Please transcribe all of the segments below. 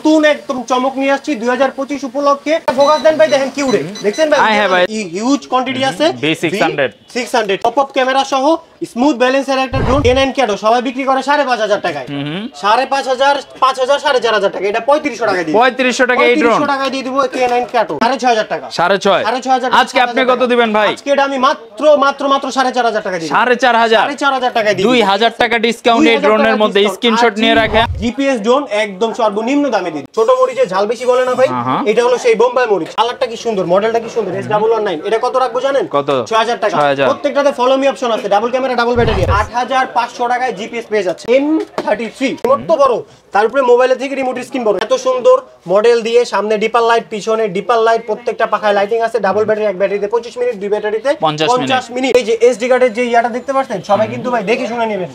নতুন একদম চমক নিয়ে আসছি 2025 উপলক্ষে। ফোকাস দেন ভাই, দেখেন কি উড়ে, দেখছেন ভাই? হ্যাঁ ভাই, হিউজ কোয়ান্টিটি আছে। B600 পপ আপ ক্যামেরা সহ স্মুথ ব্যালেন্সের একটা ড্রোন। K9 ক্যাটো সবাই বিক্রি করে 5,500 টাকায়। 5,500, 5,000, 4,500 টাকা। এটা 3500 টাকা দিই। 3500 টাকা এই ড্রোন। 3500 টাকা দিয়ে দিব K9 ক্যাটো। 6,500 টাকা। 6,500। আজকে আপনি কত দিবেন ভাই? আজকে এটা আমি মাত্র 4,500 টাকা দিই। 4,500 টাকা দিই। 2,000 টাকা ডিসকাউন্ট এই ড্রোনের মধ্যে। স্ক্রিনশট নিয়ে রাখেন। জিপিএস ড্রোন একদম সর্বনিম্ন দামে দিই। ছোট মরিচে ঝাল বেশি বলে না ভাই, এটা হলো সেই বোম্বাই মরিচ। কালারটা কি সুন্দর, মডেলটা কি সুন্দর। S119 এটা কত রাখবো জানেন? কত? 6,000 টাকা। প্রত্যেকটাতে ফলো মি অপশন আছে, ডাবল ক্যামেরা, ডাবল ব্যাটারি। 8,500 টাকায় জিপিএস পেয়ে যাচ্ছে। M33 রিমোট তো বড়, তার উপরে মোবাইলের থেকে রিমোট স্ক্রিন বড়। এত সুন্দর মডেল দিয়ে, সামনে ডিপার লাইট, পিছনে ডিপার লাইট, প্রত্যেকটা পাখায় লাইটিং আছে। ডাবল ব্যাটারি, এক ব্যাটারিতে 25 মিনিট, দুই ব্যাটারিতে 50 মিনিট। এই যে এসডি কার্ডের যে ইয়াটা দেখতে পাচ্ছেন, সবাই কিন্তু ভাই দেখে শুনে নেবেন,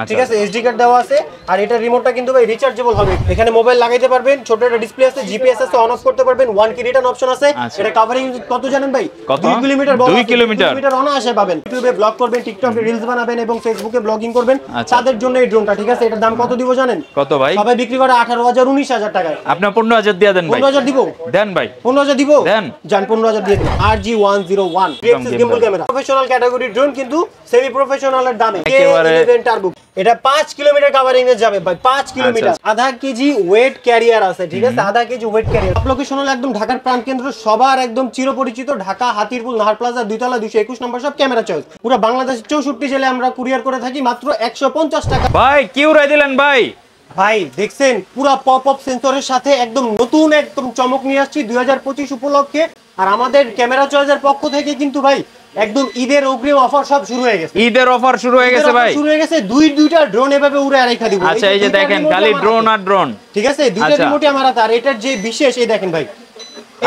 ঠিক আছে? এসডি কার্ড দেওয়া আছে, আর এটা রিমোটটা কিন্তু ভাই রিচার্জেবল হবে। এখানে মোবাইল লাগাইতে পারবেন, ছোট একটা ডিসপ্লে আছে, জিপিএস আছে, অন অফ করতে পারবেন, 1 কি রিটার্ন অপশন আছে। এটা কভারিং কত জানেন ভাই? 2 কিলোমিটার। 2 কিলোমিটার অনায়াসে পাবেন। ইউটিউবে ব্লগ করবেন, টিকটকে রিলস বানাবেন এবং ফেসবুকে ব্লগিং করবেন, তাদের জন্য এই ড্রোনটা, ঠিক আছে? এটার দাম কত দিব জানেন? কত ভাই? সবাই বিক্রি করে 18,000, 19,000 টাকায়। আপনি 15,000 দিয়ে দেন ভাই। 15,000 দিব? দেন ভাই। 15,000 দিব? দেন। জান 15,000 দিয়ে দেন। RG101 3axis gimbal camera, professional category drone, কিন্তু সেমি প্রফেশনালের দামে। K11 turbo. এটা 5 কিলোমিটার কভারিং এ যাবে ভাই, 5 কিলোমিটার। আধা কেজি ওয়েট ক্যারিয়ার আছে, ঠিক আছে? আধা কেজি ওয়েট ক্যারিয়ার। লোকেশন হলো একদম ঢাকার প্রাণকেন্দ্র, সবার একদম চিরপরিচিত ঢাকা হাতিরপুল নাহার প্লাজা, 2 তলা, 221 নম্বর সব ক্যামেরা চয়েস। পুরো বাংলাদেশের 64 জেলায় আমরা কুরিয়ার করে থাকি মাত্র 150 টাকা। ভাই কি উড়াই দিলেন ভাই? ভাই দেখছেন, পুরো পপ আপ সেন্সরের সাথে একদম নতুন একদম চমক নিয়ে আসছি 2025 উপলক্ষে। আর আমাদের ক্যামেরা চয়েসের পক্ষ থেকে কিন্তু ভাই একদম ঈদের অগ্রিম অফার সব শুরু হয়ে গেছে। ঈদের অফার শুরু হয়ে গেছে ভাই, শুরু হয়ে গেছে। দুইটা ড্রোন এভাবে উড়ে রেখে দিব। আচ্ছা এই যে দেখেন, খালি ড্রোন আর ড্রোন, ঠিক আছে? দুইটা রিমোটই আমার হাতে। আর এটার যে বিশেষ, এই দেখেন ভাই,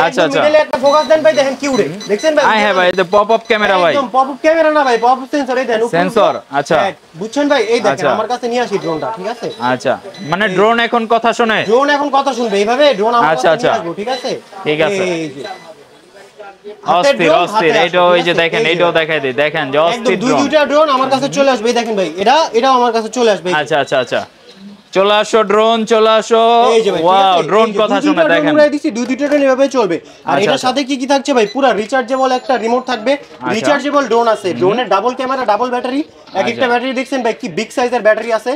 আচ্ছা আচ্ছা, মিডলে একটা ফোকাস দেন ভাই, দেখেন কি উড়ে, দেখছেন ভাই? হ্যাঁ ভাই, এটা পপ আপ ক্যামেরা ভাই। একদম পপ আপ ক্যামেরা না ভাই, পপ আপ সেন্সর। এই দেন সেন্সর। আচ্ছা বুঝছেন ভাই? এই দেখেন আমার কাছে নিয়ে আসি ড্রোনটা, ঠিক আছে? আচ্ছা, মানে ড্রোন এখন কথা শুনে, ড্রোন এখন কথা শুনবে এইভাবে। ড্রোন আমার কাছে নিয়ে আসবো, ঠিক আছে? ঠিক আছে। এই যে অস্থির অস্থির, এইটাও এই যে দেখেন, এইটাও দেখাই দেই, দেখেন যে অস্থির ড্রোন। দুইটা ড্রোন আমার কাছে চলে আসবে, দেখেন ভাই, এটাও আমার কাছে চলে আসবে। আচ্ছা আচ্ছা আচ্ছা, চলে আসো ড্রোন, চলে আসো। ওয়াও, ড্রোন কথা শুনে দেখেন, দুইটা ড্রোন এভাবে চলবে। আর এটার সাথে কি কি থাকছে ভাই? পুরো রিচার্জেবল একটা রিমোট থাকবে, রিচার্জেবল ড্রোন আছে, ড্রোনের ডাবল ক্যামেরা, ডাবল ব্যাটারি। এক একটা ব্যাটারি দেখছেন ভাই কি বিগ সাইজের ব্যাটারি আছে।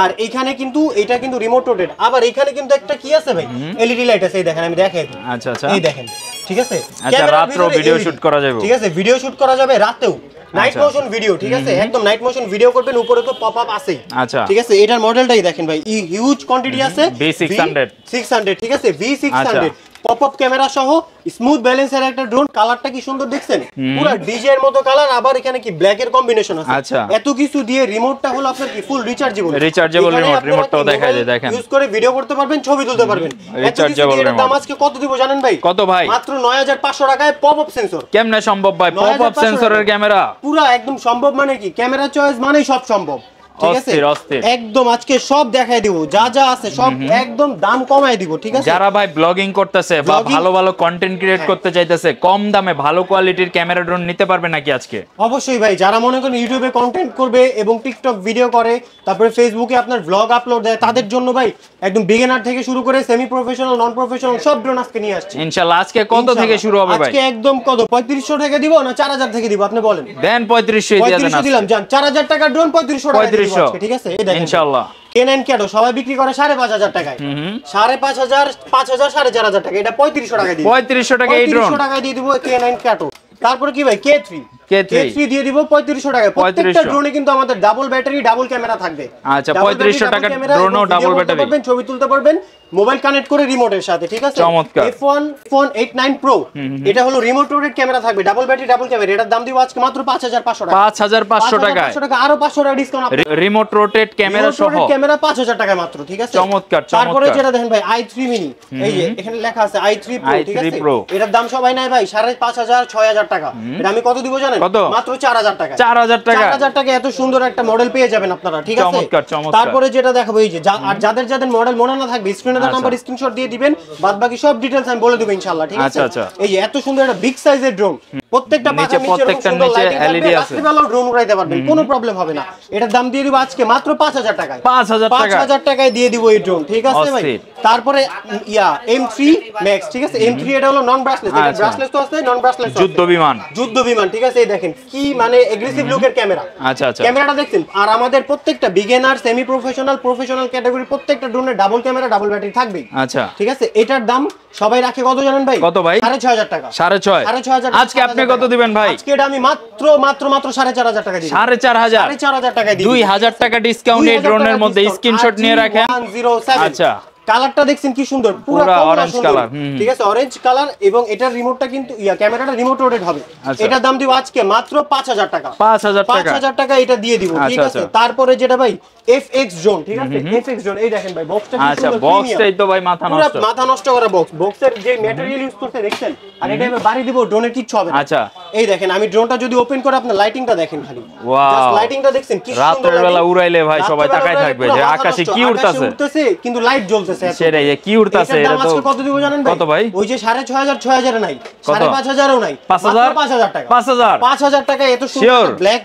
আর এখানে কিন্তু এটা কিন্তু রিমোট রোটেট। আবার এখানে কিন্তু একটা কি আছে ভাই, এলইডি লাইট আছে। এই দেখেন, আমি দেখাই। আচ্ছা আচ্ছা, এই দেখেন, ঠিক আছে? আচ্ছা, রাতেও ভিডিও শুট করা যাবে, ঠিক আছে? ভিডিও শুট করা যাবে রাতেও, নাইট মোশন ভিডিও, ঠিক আছে? একদম নাইট মোশন ভিডিও করবেন। উপরে তো পপ আপ আছে, আচ্ছা, ঠিক আছে? এটার মডেলটাই দেখেন ভাই, হিউজ কোয়ান্টিটি আছে। V600, ঠিক আছে? V600 পপ আপ ক্যামেরা সহ স্মুথ ব্যালেন্সের একটা ড্রোন। কালারটা কি সুন্দর দেখছেন, পুরো ডিজে এর মতো কালার। আবার এখানে কি ব্ল্যাক এর কম্বিনেশন আছে। আচ্ছা, এত কিছু দিয়ে রিমোটটা হলো আপনার কি ফুল রিচার্জেবল রিমোট। রিমোটটাও দেখাই দেয়, দেখেন, ইউজ করে ভিডিও করতে পারবেন, ছবি তুলতে পারবেন। Rechargeable remote. দাম আজকে কত দিব জানেন ভাই? কত ভাই? মাত্র 9,500 টাকায় পপ আপ সেন্সর। কেমনে সম্ভব ভাই? পপ আপ সেন্সরের ক্যামেরা পুরো একদম সম্ভব। মানে কি, ক্যামেরা চয়েস মানেই সব সম্ভব, ঠিক আছে? একদম আজকে সব দেখাই দিব, যা যা আছে সব একদম দাম কমাই দিব, ঠিক আছে? যারা ভাই ব্লগিং করতেছে বা ভালো ভালো কন্টেন্ট ক্রিয়েট করতে চাইতেছে, কম দামে ভালো কোয়ালিটির ক্যামেরা ড্রোন নিতে পারবে নাকি আজকে? অবশ্যই ভাই, যারা মনে করেন ইউটিউবে কন্টেন্ট করবে এবং টিকটক ভিডিও করে, তারপরে ফেসবুকে আপনার ব্লগ আপলোড দেয়, তাদের জন্য ভাই একদম বিগিনার থেকে শুরু করে সেমি প্রফেশনাল, নন প্রফেশনাল সব ড্রোন আজকে নিয়ে আসছি ইনশাআল্লাহ। আজকে কত থেকে শুরু হবে ভাই? আজকে একদম কত, 3500 টাকা দিব না 4000 থেকে দিব? আপনি বলেন। দেন 3500 দিয়ে দেন। 3500 দিলাম, জান 4000 টাকার ড্রোন 3500 টাকা দিব আজকে, ঠিক আছে? ইনশাআল্লাহ। K9 ক্যাটো সবাই বিক্রি করে 5,500 টাকায়। 5,500, 5,000, 4,500 টাকা। এটা 3500 টাকা দিই। 3500 টাকা এই ড্রোন। 3500 টাকা দিয়ে দিব K9 ক্যাটো। তারপরে কি ভাই, K3 দিয়ে দিব 3500 টাকা। প্রত্যেকটা ড্রোনে কিন্তু আমাদের ডাবল ব্যাটারি, ডাবল ক্যামেরা থাকবে। আচ্ছা, 3500 টাকা ড্রোনও ডাবল ব্যাটারি, ছবি তুলতে পারবেন, মোবাইল কানেক্ট করে রিমোটের সাথে, ঠিক আছে? চমৎকার। F1.9 Pro এটা হলো রিমোট রোটেট ক্যামেরা থাকবে, ডাবল ব্যাটারি, ডাবল ক্যামেরা। এটার দাম দিব আজকে মাত্র 5,500 টাকা। 5,500 টাকা। আরো 500 টাকা ডিসকাউন্ট। রিমোট রোটেট ক্যামেরা সহ ক্যামেরা 5,000 টাকা মাত্র, ঠিক আছে? চমৎকার। তারপরে যেটা দেখেন ভাই, i3 mini, এই যে এখানে লেখা আছে i3 Pro, ঠিক আছে? এটার দাম সবাই নাই ভাই 5,500, 6,000 টাকা। এটা আমি কত দিব জানেন? মাত্র 4,000 টাকা। 4,000 টাকা। 4,000 টাকা এত সুন্দর একটা মডেল পেয়ে যাবেন আপনারা, ঠিক আছে? তারপরে যেটা দেখাবো, এই যে আর যাদের যাদের মডেল মনে না থাকবে, স্ক্রিনে দেওয়া নাম্বার স্ক্রিনশট দিয়ে দিবেন, বাদ বাকি সব ডিটেইলস আমি বলে দেব ইনশাআল্লাহ, ঠিক আছে? এই যে এত সুন্দর একটা বিগ সাইজের ড্রোন, প্রত্যেকটা নিচে প্রত্যেকটা নিচে এলইডি আছে, ড্রোন উড়াইতে পারবেন, কোনো প্রবলেম হবে না। এটার দাম দিয়ে দিব আজকে মাত্র 5000 টাকায়। 5000 টাকায় দিয়ে দিব এই ড্রোন, ঠিক আছে ভাই। তারপরে M3 Max, ঠিক আছে। M3 এটা হলো নন ব্রাশলেস, এটা ব্রাশলেস তো আছে, নন ব্রাশলেস আছে। যুদ্ধ বিমান, ঠিক আছে। এই দেখেন কি মানে এগ্রেসিভ লুকের ক্যামেরা। আচ্ছা আচ্ছা, ক্যামেরাটা দেখছেন। আর আমাদের প্রত্যেকটা beginner, semi professional, professional category প্রত্যেকটা ড্রোনে ডাবল ক্যামেরা, ডাবল ব্যাটারি থাকবে। আচ্ছা, ঠিক আছে। এটার দাম সবাই রাখে কত জানেন ভাই? কত ভাই? 6500 টাকা। 6500। আজকে আপনি কত দিবেন ভাই? আজকে এটা আমি মাত্র 4500 টাকা দিই। 4500 টাকা দিই। 2000 টাকা ডিসকাউন্ট এই ড্রোনের মধ্যে। স্ক্রিনশট নিয়ে রাখেন। আচ্ছা, কালারটা দেখছেন কি সুন্দর, পুরো অরেঞ্জ কালার, ঠিক আছে, অরেঞ্জ কালার। এবং এটার রিমোটটা কিন্তু ক্যামেরাটা রিমোট রোটেট হবে। এটার দাম দিব আজকে মাত্র 5000 টাকা। 5000 টাকা এটা দিয়ে দিব, ঠিক আছে। তারপরে যেটা ভাই FX জোন, ঠিক আছে। FX জোন, এই দেখেন ভাই বক্সটা কি সুন্দর। আচ্ছা, বক্সটাই তো ভাই মাথা নষ্ট করা বক্স। বক্সের যে ম্যাটেরিয়াল ইউজ করতে দেখছেন, আর এটা আমি বাড়ি দিব, ড্রোনের কিচ্ছু হবে না। আচ্ছা, এই দেখেন আমি ড্রোনটা যদি ওপেন করে আপনার লাইটিংটা দেখেন, খালি ওয়াও, লাইটিংটা দেখছেন কি সুন্দর। রাতের বেলা উড়াইলে ভাই সবাই তাকায় থাকবে যে আকাশে কি উড়তাছে, কিন্তু লাইট জ্বলতেছে। সেটাই, কি উড়তাছে এটা তো। কত দিব জানেন ভাই? কত ভাই? ওই যে 6500 6000 নাই, 5500ও নাই, 5000 টাকা। 5000 টাকা এত সুন্দর ব্ল্যাক।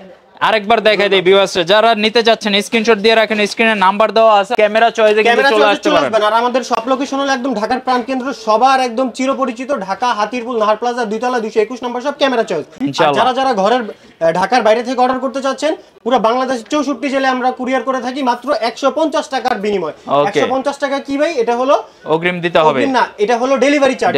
আরেকবার দেখাই দেই ভিউয়ার্স, যারা নিতে যাচ্ছেন স্ক্রিনশট দিয়ে রাখেন, স্ক্রিনে নাম্বার দেওয়া আছে, ক্যামেরা চয়েসে কিন্তু চলে আসতে পারবেন। আর আমাদের সব লোকেশন হলো একদম ঢাকার প্রাণকেন্দ্র, সবার একদম চিরপরিচিত ঢাকা হাতিরপুল নাহার প্লাজা 2 তলা 221 নম্বর সব ক্যামেরা চয়েস। যারা যারা ঘরের ঢাকার বাইরে থেকে অর্ডার করতে চাচ্ছেন, পুরো বাংলাদেশের 64 জেলে আমরা কুরিয়ার করে থাকি মাত্র 150 টাকার বিনিময়। 150 টাকা কি ভাই? এটা হলো অগ্রিম দিতে হবে না, এটা হলো ডেলিভারি চার্জ।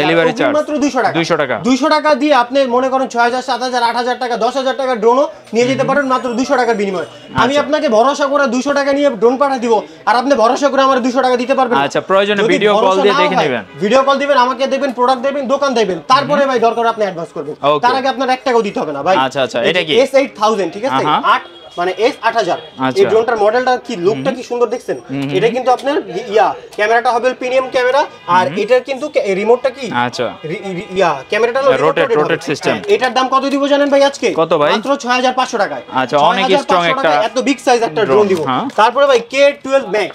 মাত্র 200 টাকা। 200 টাকা দিয়ে আপনি মনে করেন 6000 7000 8000 টাকা 10000 টাকা ড্রোনও নিয়ে যেতে পারেন মাত্র 200 টাকার বিনিময়। আমি আপনাকে ভরসা করে 200 টাকা নিয়ে ড্রোন পাঠা দিব, আর আপনি ভরসা করে আমার 200 টাকা দিতে পারবেন। আচ্ছা, প্রয়োজনে ভিডিও কল দিয়ে দেখে নেবেন। ভিডিও কল দিবেন, আমাকে দেখবেন, প্রোডাক্ট দেখবেন, দোকান দেখবেন, তারপরে ভাই দরকার আপনি অ্যাডভান্স করবেন। তার আগে আপনার 1 টাকাও দিতে হবে না ভাই। আচ্ছা আচ্ছা, এটা কি S8000, ঠিক আছে। 8 মানে S8000। এই ড্রোনটার মডেলটা কি, লুকটা কি সুন্দর দেখছেন। এটা কিন্তু আপনার ক্যামেরাটা হবে প্রিমিয়াম ক্যামেরা, আর এটার কিন্তু রিমোটটা কি, আচ্ছা ক্যামেরাটা হলো রোটেট সিস্টেম। এটার দাম কত দিব জানেন ভাই আজকে? কত ভাই? মাত্র 6500 টাকায়। আচ্ছা, অনেক স্ট্রং একটা, এত বিগ সাইজ একটা ড্রোন দিব। তারপরে ভাই K12 Max।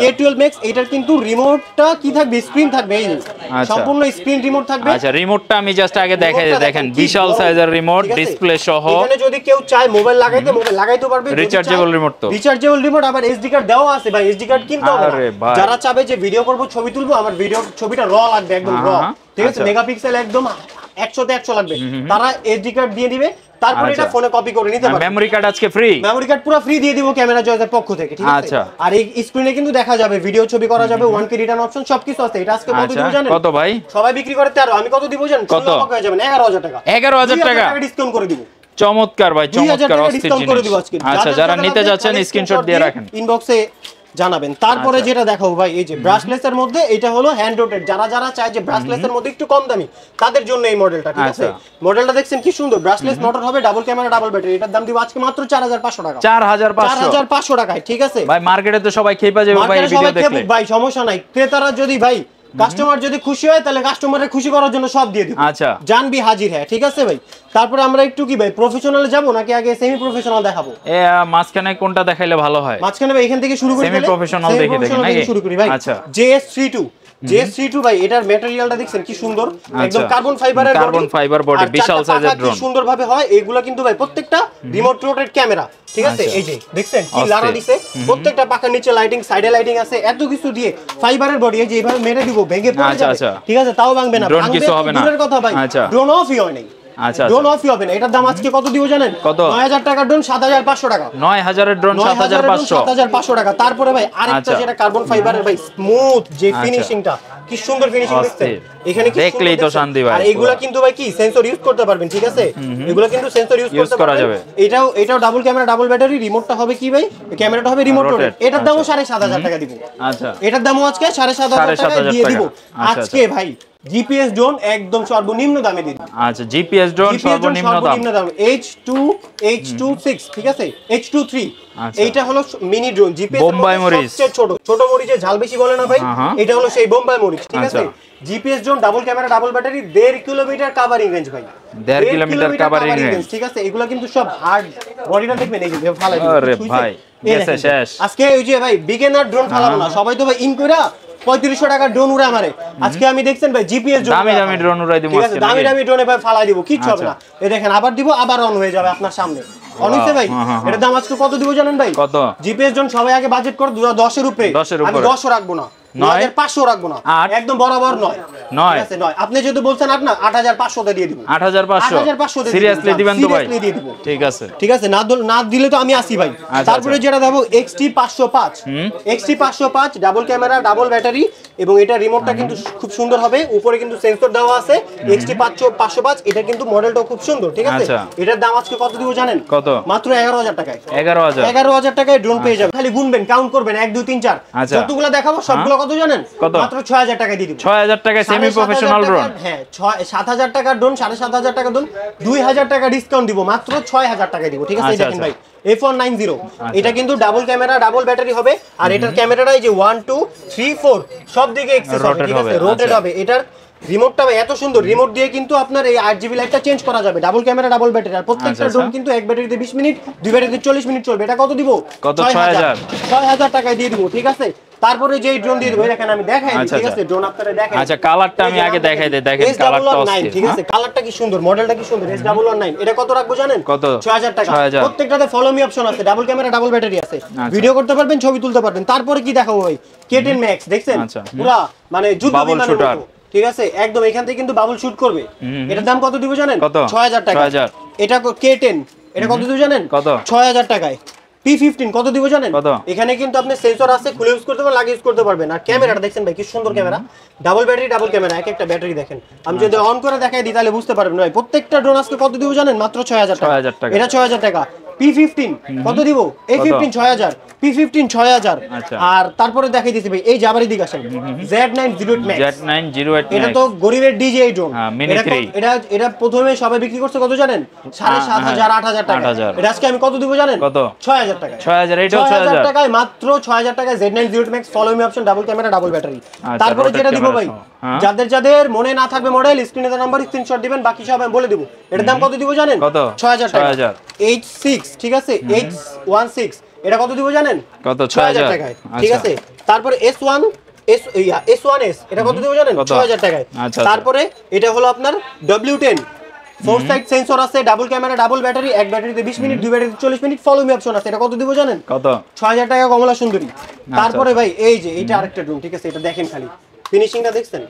K12 Max এটার কিন্তু রিমোটটা কি থাকবে, স্ক্রিন থাকবে, এই সম্পূর্ণ স্ক্রিন রিমোট থাকবে। আচ্ছা, রিমোটটা আমি জাস্ট আগে দেখাই দিই, দেখেন বিশাল সাইজের রিমোট, ডিসপ্লে সহ। এখানে যদি কেউ চায় মোবাইল লাগাইতে, মোবাইল লাগাইতে পারবে। রিচার্জেবল রিমোট তো, রিচার্জেবল রিমোট, আবার এসডি কার্ড দেওয়া আছে ভাই। এসডি কার্ড কিনতে হবে না। যারা চাবে যে ভিডিও করব, ছবি তুলবো, আমার ভিডিও ছবিটা র লাগবে, একদম র, ঠিক আছে, মেগাপিক্সেল একদম 100 তে 100 লাগবে, তারা এসডি কার্ড দিয়ে দিবে। তারপরে এটা ফোনে কপি করে নিতে পারবে। মেমরি কার্ড আজকে ফ্রি, মেমরি কার্ড পুরো ফ্রি দিয়ে দিব ক্যামেরা জয়ের পক্ষ থেকে, ঠিক আছে। আর এই স্ক্রিনে কিন্তু দেখা যাবে, ভিডিও ছবি করা যাবে, 1K রিটার্ন অপশন সবকিছু আছে। এটা আজকে কত দিব জানেন? কত ভাই? সবাই বিক্রি করে 13, আমি কত দিব জানেন? কত হয়ে যাবে? 11000 টাকা। 11000 টাকা ডিসকাউন্ট করে দিব। চমৎকার ভাই, চমৎকার, অস্থির জিনিস। আচ্ছা, যারা নিতে যাচ্ছেন স্ক্রিনশট দিয়ে রাখেন, ইনবক্সে জানাবেন। তারপরে যেটা দেখাবো ভাই, এই যে ব্রাশলেসের মধ্যে, এটা হলো হ্যান্ড রোটেট। যারা যারা চায় যে ব্রাশলেসের মধ্যে একটু কম দামি, তাদের জন্য এই মডেলটা, ঠিক আছে। মডেলটা দেখছেন কি সুন্দর, ব্রাশলেস মোটর হবে, ডাবল ক্যামেরা, ডাবল ব্যাটারি। এটার দাম দিব আজকে মাত্র 4500 টাকা। 4500 টাকায়, ঠিক আছে ভাই। মার্কেটে তো সবাই খেপে যাবে ভাই এই ভিডিও দেখলে। ভাই সমস্যা নাই, ক্রেতারা যদি ভাই, কাস্টমার যদি খুশি হয়, তাহলে কাস্টমারের খুশি করার জন্য সব দিয়ে দিব। আচ্ছা, জানবি হাজির, হ্যাঁ, ঠিক আছে ভাই। তারপরে আমরা একটু কি ভাই প্রফেশনালে যাব নাকি আগে সেমি প্রফেশনাল দেখাবো? মাঝখানে কোনটা দেখাইলে ভালো হয়? মাঝখানে ভাই এখান থেকে শুরু করি, সেমি প্রফেশনাল দেখে দেখেন নাকি শুরু করি ভাই। আচ্ছা, JS32 ভাই, এটার ম্যাটেরিয়ালটা দেখছেন কি সুন্দর, একদম কার্বন ফাইবার বডি, বিশাল সাইজের ড্রোন, সুন্দর ভাবে হয়। এগুলা কিন্তু ভাই প্রত্যেকটা রিমোট রোটেট ক্যামেরা, ঠিক আছে। এই যে দেখছেন কি লারা দিছে, প্রত্যেকটা পাখার নিচে লাইটিং, সাইডে লাইটিং আছে, এত কিছু দিয়ে ফাইবারের বডি। এই যে এইভাবে মেরে দিব, ভেঙে পড়ে যাবে, ঠিক আছে, তাও ভাঙবে না, ড্রোন কিছু হবে না। দূরের কথা ভাই, ড্রোন অফই হয় নাই। আচ্ছা, ড্রোন অফই হবে না। এটার দাম আজকে কত দিব জানেন? কত? 9000 টাকার ড্রোন 7500 টাকা। 9000 এর ড্রোন 7500 টাকা। তারপরে ভাই আরেকটা যেটা কার্বন ফাইবারের ভাই, স্মুথ যে ফিনিশিংটা, কি সুন্দর ফিনিশিং দেখছেন এখানে, কি দেখলেই তো শান্তি ভাই। আর এগুলা কিন্তু ভাই কি সেন্সর ইউজ করতে পারবেন, ঠিক আছে। এগুলা কিন্তু সেন্সর ইউজ করতে করা যাবে। এটাও ডাবল ক্যামেরা, ডাবল ব্যাটারি। রিমোটটা হবে কি ভাই, ক্যামেরাটা হবে রিমোট রোটেট। এটার দামও 7500 টাকা দিব। আচ্ছা, এটার দামও আজকে 7500 টাকা দিয়ে দিব আজকে ভাই। জিপিএস ড্রোন একদম সর্বনিম্ন দামে দিই। আচ্ছা, জিপিএস ড্রোন সর্বনিম্ন দাম H26, ঠিক আছে, H23। এইটা হলো মিনি ড্রোন, জিপিএস বোম্বাই মরিচ, ছোট মরিচে ঝাল বেশি বলে না ভাই, এটা হলো সেই বোম্বাই মরিচ, ঠিক আছে। GPS drone, double camera, double battery, 1.5 kilometre covering range ভাই, 1.5 কিলোমিটার কভারিং রেঞ্জ, ঠিক আছে। এগুলা কিন্তু সব হার্ড, বডিটা দেখবেন এই যে ভালো, আরে ভাই গেছে শেষ। আজকে ওই যে ভাই বিগিনার ড্রোন ফালাবো না, সবাই তো ভাই ইন কইরা 3500 টাকার ড্রোন উড়ে আমারে। আজকে আমি দেখছেন ভাই জিপিএস ড্রোন, দামি দামি ড্রোন উড়াই দিব আজকে, দামি দামি ড্রোনে ভাই ফালাই দিব, কিচ্ছু হবে না। এই দেখেন আবার দিব, আবার অন হয়ে যাবে আপনার সামনে। অনিছে ভাই এটার দাম আজকে কত দিব জানেন ভাই? কত? জিপিএস ড্রোন সবাই আগে বাজেট করে 10 এর উপরে, আমি 10 রাখবো না, 9500 রাখবো না, একদম বরাবর নয়। ঠিক আছে নয়, আপনি যদি বলছেন আপনার 8500 তে দিয়ে দিব। 8500 সিরিয়াসলি দিবেন তো ভাই? ঠিক আছে ঠিক আছে, না দিলে তো আমি আসি ভাই। তারপরে যেটা দেবো XT 505, XT 505 double camera double battery, এবং এটা রিমোটটা কিন্তু খুব সুন্দর হবে, উপরে কিন্তু সেন্সর দেওয়া আছে। XT 505 এটা কিন্তু মডেলটাও খুব সুন্দর। ঠিক আছে, এটার দাম আজকে কত দিব জানেন? কত? মাত্র 11000 টাকায়। 11000 টাকায় ড্রোন পেয়ে যাবেন। খালি গুনবেন, কাউন্ট করবেন 1 2 3 4, যতগুলো দেখাবো সবগুলো কত জানেন? মাত্র 6000 টাকায় দিয়ে দিব। 6000 টাকায় সেমি প্রফেশনাল ড্রোন। হ্যাঁ 7000 টাকার ড্রোন, 7500 টাকা ড্রোন, 2000 টাকা ডিসকাউন্ট দিব, মাত্র 6000 টাকায় দিব। ঠিক আছে, এই দেখেন ভাই F190 এটা কিন্তু ডাবল ক্যামেরা ডাবল ব্যাটারি হবে, আর এটার ক্যামেরাটাই যে 1 2 3 4 সব দিকে এক্সেস হবে। ঠিক আছে, রোটেট হবে। এটার রিমোটটা এত সুন্দর, রিমোট দিয়ে কিন্তু আপনার এই 8GB লাইটটা চেঞ্জ করা যাবে। ডাবল ক্যামেরা ডাবল ব্যাটারি, আর প্রত্যেকটা ড্রোন কিন্তু এক ব্যাটারিতে 20 মিনিট, দুই ব্যাটারিতে 40 মিনিট চলবে। এটা কত দিব? 6000 টাকায় দিয়ে দিব। ঠিক আছে, তারপরে যে ড্রোন দিয়ে দেব, দেখেন আমি দেখাই দিই। ঠিক আছে, ড্রোন আপনারা দেখেন। আচ্ছা, কালারটা আমি আগে দেখাই দেই। দেখেন কালারটা অস্থির। ঠিক আছে, কালারটা কি সুন্দর, মডেলটা কি সুন্দর। S019 এটা কত রাখবো জানেন? কত? 6000 টাকা। প্রত্যেকটাতে ফলো মি অপশন আছে, ডাবল ক্যামেরা ডাবল ব্যাটারি আছে, ভিডিও করতে পারবেন, ছবি তুলতে পারবেন। তারপরে কি দেখাবো ভাই? K10 Max দেখছেন, পুরো মানে যুদ্ধ বিমানের মতো। ঠিক আছে, একদম এখান থেকে কিন্তু বাবল শুট করবে। এটার দাম কত দিব জানেন? 6000 টাকা। এটা K10 এটা কত দিব জানেন? কত? 6000 টাকায়। P15 কত দিব জানেন? এখানে কিন্তু আপনি সেন্সর আছে, খুলে ইউজ করতে পারবেন, লাগিয়ে ইউজ করতে পারবেন। আর ক্যামেরাটা দেখছেন ভাই কি সুন্দর camera, double battery double camera, এক একটা ব্যাটারি দেখেন। আমি যদি অন করে দেখাই দিই তাহলে বুঝতে পারবেন ভাই। প্রত্যেকটা ড্রোন আজকে কত দিব জানেন? মাত্র 6000 টাকা। এটা 6000 টাকা। P15 কত দিব? A15 6000, P15 6000। আর তারপরে দেখাই দিছি ভাই, এই যে আবার এদিকে আসেন, Z908 Max। এটা তো গরিবের ডিজে ড্রোন। এটা প্রথমে সবাই বিক্রি করছে কত জানেন? 7500 8000 টাকা। এটা আজকে আমি কত দিব জানেন? 6000 টাকা। 6000 টাকায়, মাত্র 6000 টাকায় Z908 Max follow me option double camera double battery. তারপরে যেটা দিব ভাই, যাদের মনে না থাকবে মডেল, স্ক্রিনে দেওয়া নাম্বার স্ক্রিনশট দিবেন, বাকি সব আমি বলে দিব। এটার দাম কত দিব জানেন? 6000 টাকা। H6 ঠিক আছে, H16 এটা কত দিব জানেন? কত? 6000 টাকায়। ঠিক আছে, তারপরে S1S এটা কত দিব জানেন? 6000 টাকায়। তারপরে এটা হলো আপনার W10 ফোর সাইড সেন্সর আছে, ডাবল ক্যামেরা ডাবল ব্যাটারি, এক ব্যাটারিতে 20 মিনিট, দুই ব্যাটারিতে 40 মিনিট, ফলো মি অপশন আছে। এটা কত দিব জানেন? কত? 6000 টাকা কমলা সুন্দরী। তারপরে ভাই এই যে এটা আরেকটা ড্রোন। ঠিক আছে, এটা দেখেন খালি ফিনিশিংটা দেখছেন,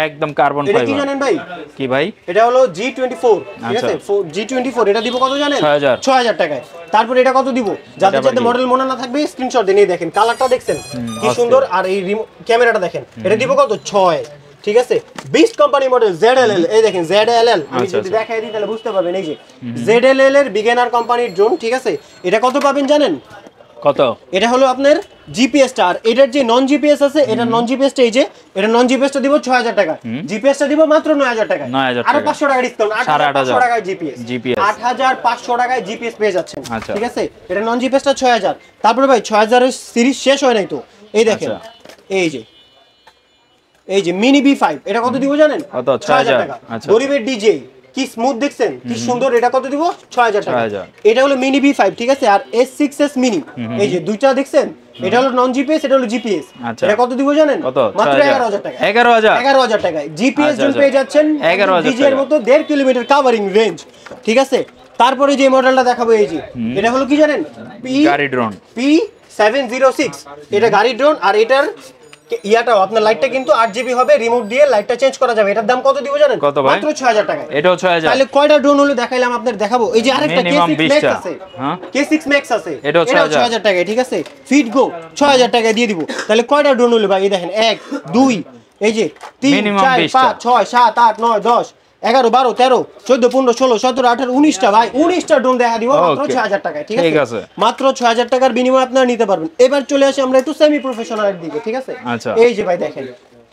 একদম কার্বন ফাইবার। এটা কি জানেন ভাই? কি ভাই? এটা হলো G24। ঠিক আছে, G24 এটা দিব কত জানেন? 6000 টাকায়। তারপর এটা কত দিব? যাদের মডেল মনে না থাকবে স্ক্রিনশট দিয়ে দেখেন, কালারটা দেখছেন কি সুন্দর, আর এই ক্যামেরাটা দেখেন। এটা দিব কত? 6। ঠিক আছে, বিস্ট কোম্পানি মডেল ZLL। এই দেখেন ZLL, আমি যদি দেখাই দিই তাহলে বুঝতে পারবেন। এই যে ZLL এর বিগিনার কোম্পানির ড্রোন। ঠিক আছে, এটা কত পাবেন জানেন? কত? এটা হলো আপনার জিপিএস টা, আর এটার যে নন জিপিএস আছে, এটা নন জিপিএস টা, এই যে এটা নন জিপিএস টা দিব 6000 টাকা, জিপিএস টা দিব মাত্র 9000 টাকা, আর 500 টাকা ডিসকাউন্ট, 8500 টাকায় জিপিএস, 8500 টাকায় জিপিএস পেয়ে যাচ্ছেন। ঠিক আছে, এটা নন জিপিএস টা 6000। তারপরে ভাই 6000 এর সিরিজ শেষ হয় নাই তো, এই দেখেন এই যে মিনি B5 এটা কত দিব জানেন? 6000 টাকা। গরিবের ডিজে কি স্মুথ দেখছেন, কি সুন্দর। এটা কত দিব? 6000 টাকা। এটা হলো মিনি B5। ঠিক আছে, আর S6s মিনি, এই যে দুইটা দেখছেন, এটা হলো নন জিপিএস, এটা হলো জিপিএস। এটা কত দিব জানেন? মাত্র 11000 টাকা। 11000 টাকায় জিপিএস জোন পেয়ে যাচ্ছেন, ডিজে এর মতো 1.5 কিলোমিটার কভারিং রেঞ্জ। ঠিক আছে, তারপরে যে মডেলটা দেখাবো, এই যে এটা হলো কি জানেন? গাড়ি ড্রোন P706 এটা গাড়ি ড্রোন। আর এটার ইয়াটাও আপনার লাইটটা কিন্তু 8GB হবে, রিমোট দিয়ে লাইটটা চেঞ্জ করা যাবে। এটার দাম কত দিব জানেন? মাত্র 6000 টাকা। এটাও 6000। তাহলে কয়টা ড্রোন হলো দেখাইলাম আপনাদের, দেখাবো। এই যে আরেকটা K6 Max আছে, K6 Max আছে, এটাও 6000 টাকা। ঠিক আছে, ফিট গো 6000 টাকা দিয়ে দিব। তাহলে কয়টা ড্রোন হলো ভাই? এই দেখেন 1 2 এই যে 3 4 5 6 7 8 9 10 11 12 13 14 15 16 17 18 19টা ভাই, 19টা ড্রোন দেখা দিব মাত্র 6000 টাকায়। ঠিক আছে, মাত্র 6000 টাকার বিনিময়ে আপনারা নিতে পারবেন। এবার চলে আসি আমরা একটু সেমি প্রফেশনালের দিকে। ঠিক আছে, এই যে ভাই দেখেন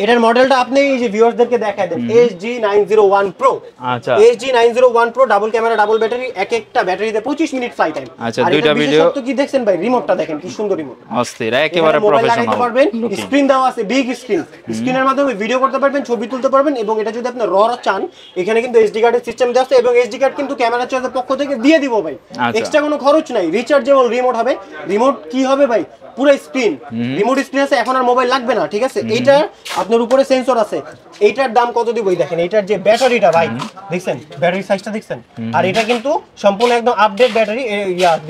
এটার মডেলটা আপনি এই যে ভিউয়ারদেরকে দেখায় দেন SG901 Pro। আচ্ছা SG901 Pro double camera double battery, এক একটা ব্যাটারিতে 25 মিনিট ফ্লাই টাইম। আচ্ছা দুইটা ভিডিও তো কি দেখছেন ভাই, রিমোটটা দেখেন কি সুন্দর রিমোট, অস্থির একেবারে প্রফেশনাল পারবেন। স্ক্রিন দেওয়া আছে, বিগ স্ক্রিন, স্ক্রিনের মাধ্যমে ভিডিও করতে পারবেন, ছবি তুলতে পারবেন। এবং এটা যদি আপনি র চান, এখানে কিন্তু এসডি কার্ডের সিস্টেম দেওয়া আছে এবং এসডি কার্ড কিন্তু ক্যামেরা চার্জের পক্ষ থেকে দিয়ে দিব ভাই, এক্সট্রা কোনো খরচ নাই। রিচার্জেবল রিমোট হবে। রিমোট কি হবে ভাই, পুরো স্ক্রিন, রিমোট স্ক্রিন আছে, এখন আর মোবাইল লাগবে না, ঠিক আছে। এইটা আপনার উপরে সেন্সর আছে। এইটার দাম কত দিব দেখেন, এইটার যে ব্যাটারিটা ভাই দেখছেন, ব্যাটারি সাইজটা দেখছেন, আর এটা কিন্তু সম্পূর্ণ একদম আপডেট ব্যাটারি,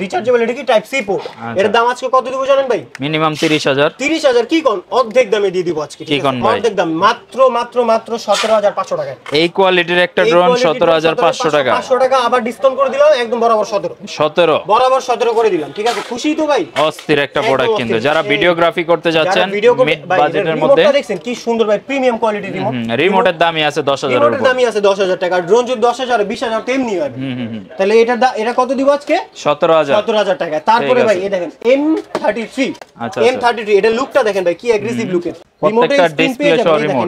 রিচার্জেবল, এটা কি টাইপ সি পোর্ট। এর দাম আজকে কত দিব জানেন ভাই? মিনিমাম 30,000। 30,000 কি কোন, অর্ধেক দামে দিয়ে দিব আজকে, ঠিক আছে, অর্ধেক দাম, মাত্র 17,500 টাকা। এই কোয়ালিটির একটা ড্রোন 17,500 টাকা, 500 টাকা আবার ডিসকাউন্ট করে দিলাম, একদম বরাবর 17 বরাবর 17 করে দিলাম, ঠিক আছে। খুশি তো ভাই? অস্থির একটা প্রোডাক্ট, কিন্তু যারা ভিডিওগ্রাফি করতে যাচ্ছেন মিড বাজেটের মধ্যে, দেখছেন কি সুন্দর ভাই, প্রিমিয়াম কোয়ালিটির রিমোট। রিমোটের দামই আছে 10,000 এর উপর, দামই আছে 10,000 টাকা। ড্রোন যদি 10,000 20,000 তেমনি হবে। তাহলে এটা কত দিব আজকে? 17,000 টাকা। তারপরে ভাই এই দেখেন M33। M33 এটা লুকটা দেখেন ভাই, কি অ্যাগ্রেসিভ লুকের। প্রত্যেকটা ডিসপ্লে সহ রিমোট,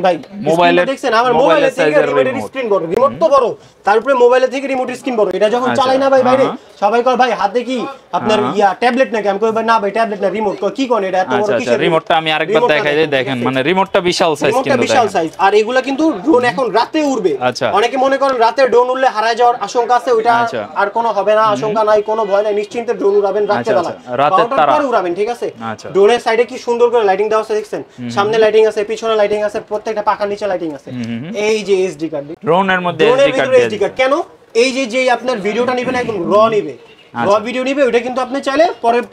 মোবাইলে দেখছেন, আমার মোবাইলে থেকে রিমোটের স্ক্রিন বড়, রিমোট তো বড়, তারপরে মোবাইলে থেকে রিমোটের স্ক্রিন বড়। এটা যখন চালাই না ভাই বাইরে, সবাই কয় ভাই হাতে কি আপনার ট্যাবলেট নাকি? আমি কই ভাই না ভাই ট্যাবলেট না, রিমোট। কি কোন এটা এত বড় কিসের রিমোটটা? আমি আরেকবার দেখাই দেই, দেখেন মানে রিমোটটা বিশাল সাইজ, কিন্তু বিশাল সাইজ। আর এগুলা কিন্তু ড্রোন এখন রাতে উড়বে। অনেকে মনে করেন রাতে ড্রোন উড়লে হারায় যাওয়ার আশঙ্কা আছে, ওইটা আর কোনো হবে না, আশঙ্কা নাই, কোনো ভয় নাই, নিশ্চিন্তে ড্রোন উড়াবেন রাতে বেলা, রাতের পরে উড়াবেন, ঠিক আছে। ড্রোনের সাইডে কি সুন্দর করে লাইটিং দেওয়া আছে দেখছেন, সামনে লাইটিং আছে, পিছনে লাইটিং আছে, প্রত্যেকটা পাখার নিচে লাইটিং আছে। এই যে এসডি কার্ড, ড্রোনের মধ্যে এসডি কার্ড কেন? এই যে আপনার ভিডিওটা নেবেন একদম র নিবে, র ভিডিও নিবে, ওটা কিন্তু আপনি চাইলে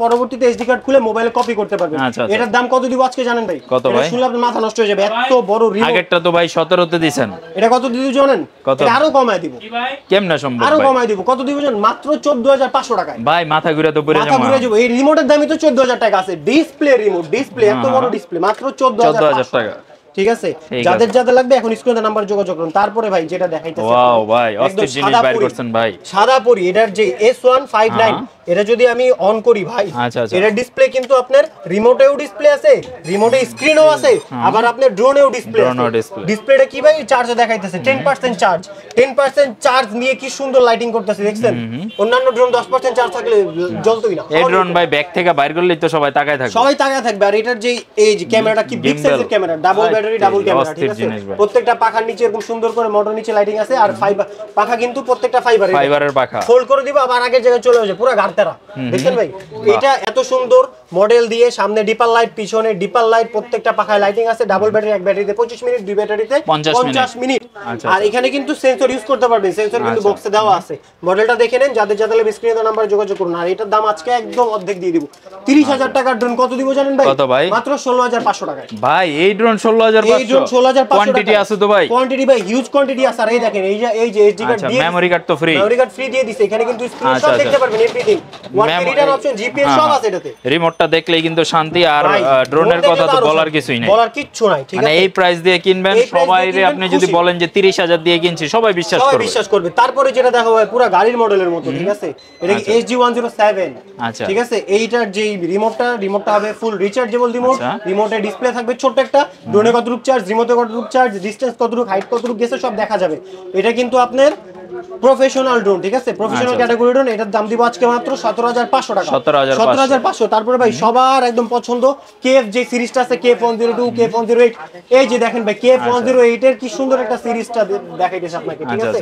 পরবর্তীতে এসডি কার্ড খুলে মোবাইলে কপি করতে পারবেন। এটার দাম কত দিব আজকে জানেন ভাই? কত ভাই? শুনলে আপনার মাথা নষ্ট হয়ে যাবে, এত বড় রিমোট। আগেরটা তো ভাই 17 তে দিবেন, এটা কত দিব জানেন? এটা আরো কমায় দিব। কেমনে সম্ভব? আরো কমায় দিব। কত দিব জানেন? মাত্র 14,500 টাকা। ভাই মাথা ঘুরে তো পড়ে যাবে। মাথা ঘুরে যাবে। এই রিমোটের দামই তো 14,000 টাকা আছে। ডিসপ্লে রিমোট, ডিসপ্লে এত বড় ডিসপ্লে, মাত্র 14,000 টাকা, ঠিক আছে। যাদের লাগবে এখন স্ক্রিনে নাম্বার যোগাযোগ করুন। তারপরে ভাই যেটা দেখাইতেছি, ওয়াও ভাই অস্থির জিনিস বাইর করছেন ভাই, সাদা পরি। এটার যে S159, এটা যদি আমি অন করি ভাই, এটার ডিসপ্লে কিন্তু আপনার রিমোটেও ডিসপ্লে আছে, রিমোটে স্ক্রিনও আছে, আবার আপনার ড্রোনেও ডিসপ্লে আছে। ডিসপ্লেটা কি ভাই চার্জে দেখাইতেছে, 10% চার্জ, 10% চার্জ নিয়ে কি সুন্দর লাইটিং করতেছে দেখছেন। অন্যান্য ড্রোন 10% চার্জ থাকলে জ্বলতোই না। এই ড্রোন ভাই ব্যাক থেকে বাইর করলেই তো সবাই তাকায় থাকবে, সবাই তাকায় থাকবে। আর এটার যে এই যে ক্যামেরাটা কি বিগ সাইজের camera, double battery double camera, ঠিক আছে। প্রত্যেকটা পাখার নিচে এরকম সুন্দর করে মোটর নিচে লাইটিং আছে, আর ফাইবার পাখা কিন্তু প্রত্যেকটা ফাইবারের পাখা, ফোল্ড করে দিব আবার আগের জায়গায় চলে আসে, পুরো গাড়তেরা দেখেন ভাই। এটা এত সুন্দর মডেল দিয়ে, সামনে ডিপার লাইট, পিছনে ডিপার লাইট, প্রত্যেকটা পাখায় লাইটিং আছে। ডাবল ব্যাটারি, এক ব্যাটারিতে 25 মিনিট, দুই ব্যাটারিতে 50 মিনিট। আর এখানে কিন্তু সেন্সর ইউজ করতে পারবেন, সেন্সর কিন্তু বক্সে দেওয়া আছে। মডেলটা দেখে নেন, যাদের স্ক্রিনে নাম্বার যোগাযোগ করুন। আর এটার দাম আজকে একদম অর্ধেক দিয়ে দিব। 30,000 টাকার ড্রোন কত দিব জানেন ভাই? কত ভাই? মাত্র 16,500 টাকা। ভাই এই ড্রোন 16,500, এই ড্রোন 16,500 কোয়ান্টিটি আছে তো ভাই? কোয়ান্টিটি ভাই হিউজ কোয়ান্টিটি আছে। আর এই দেখেন, এই যে এসডি কার্ড দিয়ে, মেমরি কার্ড তো ফ্রি, মেমরি কার্ড ফ্রি দিয়ে দিছে। এখানে কিন্তু স্ক্রিনশট দেখতে পারবেন, everything, one return option, GPS সব আছে এটাতে। রিমোটটা দেখলেই কিন্তু শান্তি। আর ড্রোনের কথা তো বলার কিছুই নাই, বলার কিচ্ছু নাই, ঠিক আছে। মানে এই প্রাইস দিয়ে কিনবেন, সবাইরে আপনি যদি বলেন যে 30,000 দিয়ে কিনছি, সবাই বিশ্বাস করবে। তারপরে যেটা দেখো ভাই, পুরো গাড়ির মডেলের মতো, ঠিক আছে। এটা কি SG107, ঠিক আছে। এইটার যে রিমোটটা হবে ফুল রিচার্জেবল রিমোট। রিমোটে ডিসপ্লে থাকবে ছোট একটা, ড্রোনে কতটুকু চার্জ, রিমোটে কতটুকু চার্জ, ডিসটেন্স কতটুকু, হাইট কতটুকু গেছে সব দেখা যাবে। এটা কিন্তু আপনার প্রফেশনাল ড্রোন, ঠিক আছে, প্রফেশনাল ক্যাটাগরি ড্রোন। এটার দাম দিব আজকে মাত্র 17,500 টাকা, 17,500। তারপরে ভাই সবার একদম পছন্দ KF যে সিরিজটা আছে, KF102, KF108, এই যে দেখেন ভাই KF108 এর কি সুন্দর একটা সিরিজটা দেখাইতেছে আপনাকে, ঠিক আছে।